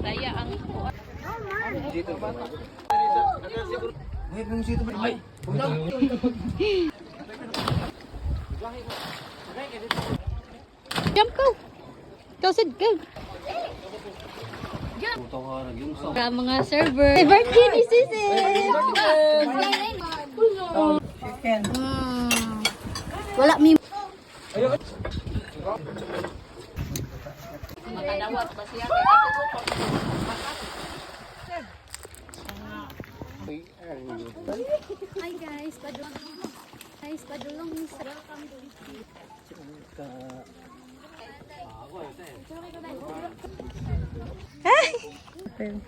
Kaya ang Dito ba? Wait, nung sito ba? Ay! jump go. Go Sid, go. Puto ka na yung sa. Para mga server. Happy birthday ni Sisi. Chicken. Wala mi. Ayun. Makadawat ba siya? Hi guys, padulong sa welcome to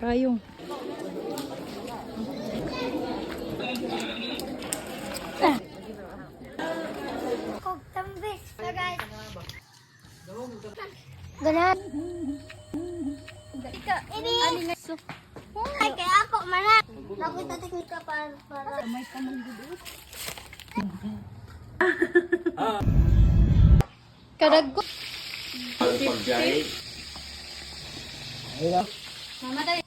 Payung. Kog tambis. So guys. Ganan. Ini. Ay kaya ako mana. Tapos tatik ka para. May kamanggudo. Kadagko. Mama tayo.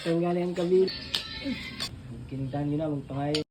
Tanggalin ang kabil. Kinigtan nyo na, magpangay.